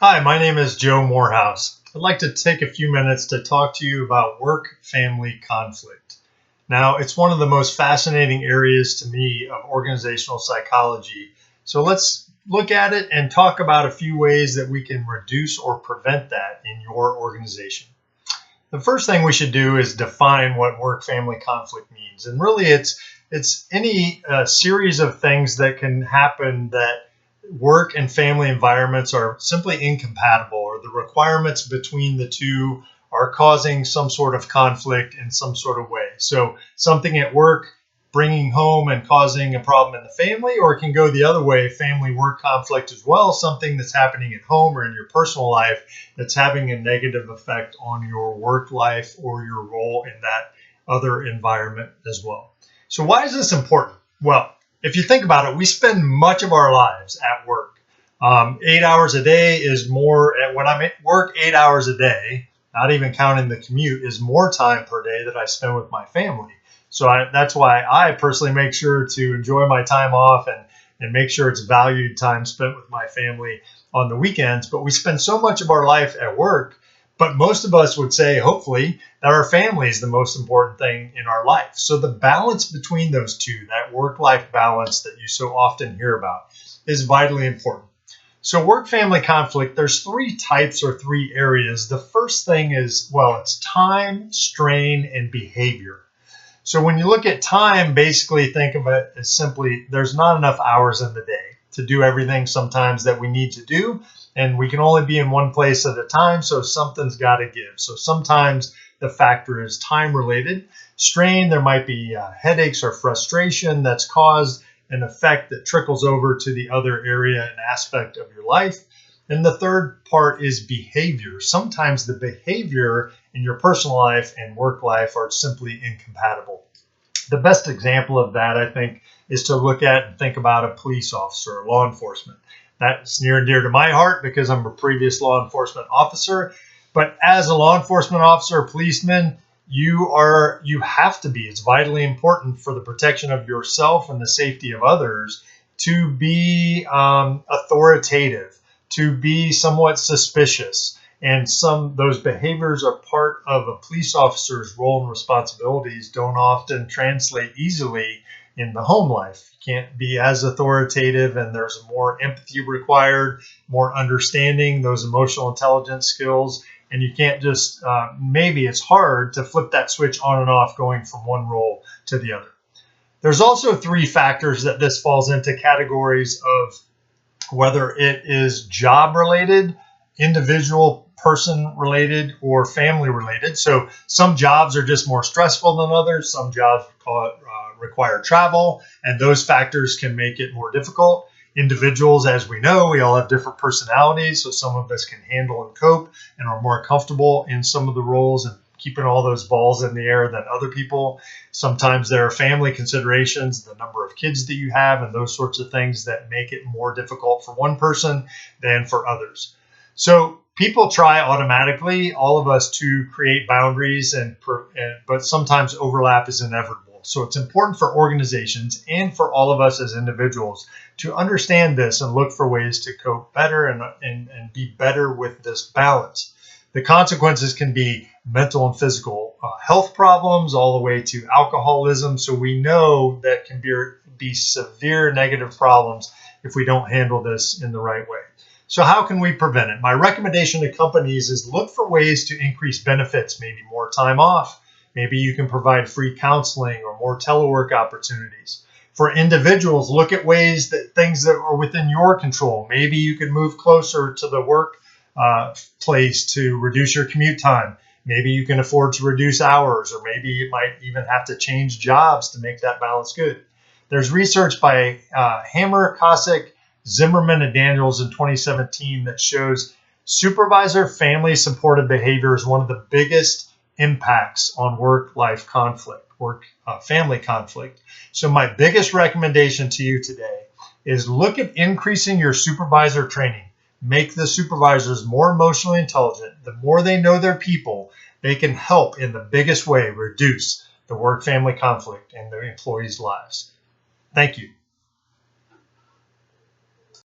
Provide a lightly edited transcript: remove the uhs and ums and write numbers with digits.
Hi, my name is Joe Moorhouse. I'd like to take a few minutes to talk to you about work-family conflict. Now, it's one of the most fascinating areas to me of organizational psychology. So let's look at it and talk about a few ways that we can reduce or prevent that in your organization. The first thing we should do is define what work-family conflict means. And really, it's any series of things that can happen that work and family environments are simply incompatible, or the requirements between the two are causing some sort of conflict in some sort of way. So something at work bringing home and causing a problem in the family, or it can go the other way, family work conflict as well, something that's happening at home or in your personal life that's having a negative effect on your work life or your role in that other environment as well. So why is this important? Well, if you think about it, we spend much of our lives at work. 8 hours a day is more, when I'm at work 8 hours a day, not even counting the commute, is more time per day that I spend with my family. So that's why I personally make sure to enjoy my time off and make sure it's valued time spent with my family on the weekends. But we spend so much of our life at work. But most of us would say, hopefully, that our family is the most important thing in our life. So the balance between those two, that work-life balance that you so often hear about, is vitally important. So work-family conflict, there's three types or three areas. The first thing is, well, it's time, strain, and behavior. So when you look at time, basically think of it as simply, there's not enough hours in the day to do everything sometimes that we need to do. And we can only be in one place at a time, so something's got to give. So sometimes the factor is time related. Strain, there might be headaches or frustration that's caused an effect that trickles over to the other area and aspect of your life. And the third part is behavior. Sometimes the behavior in your personal life and work life are simply incompatible. The best example of that, I think, is to look at and think about a police officer or law enforcement. That's near and dear to my heart because I'm a previous law enforcement officer. But as a law enforcement officer or policeman, you have to be, it's vitally important for the protection of yourself and the safety of others to be authoritative, to be somewhat suspicious. And those behaviors are part of a police officer's role and responsibilities, don't often translate easily in the home life. You can't be as authoritative, and there's more empathy required, more understanding, those emotional intelligence skills. And you can't just, maybe it's hard to flip that switch on and off going from one role to the other. There's also three factors that this falls into categories of whether it is job related, individual person related, or family related. So some jobs are just more stressful than others. Some jobs require travel, and those factors can make it more difficult. Individuals, as we know, we all have different personalities. So some of us can handle and cope and are more comfortable in some of the roles and keeping all those balls in the air than other people. Sometimes there are family considerations, the number of kids that you have, and those sorts of things that make it more difficult for one person than for others. So people try automatically, all of us, to create boundaries, but sometimes overlap is inevitable. So it's important for organizations and for all of us as individuals to understand this and look for ways to cope better and be better with this balance. The consequences can be mental and physical health problems all the way to alcoholism. So we know that can be severe negative problems if we don't handle this in the right way. So how can we prevent it? My recommendation to companies is look for ways to increase benefits, maybe more time off. Maybe you can provide free counseling or more telework opportunities. For individuals, look at things that are within your control. Maybe you can move closer to the work place to reduce your commute time. Maybe you can afford to reduce hours, or maybe you might even have to change jobs to make that balance good. There's research by Hammer, Kosick, Zimmerman, and Daniels in 2017 that shows supervisor family supported behavior is one of the biggest impacts on work-life conflict, family conflict. So my biggest recommendation to you today is look at increasing your supervisor training. Make the supervisors more emotionally intelligent. The more they know their people, they can help in the biggest way reduce the work-family conflict in their employees' lives. Thank you.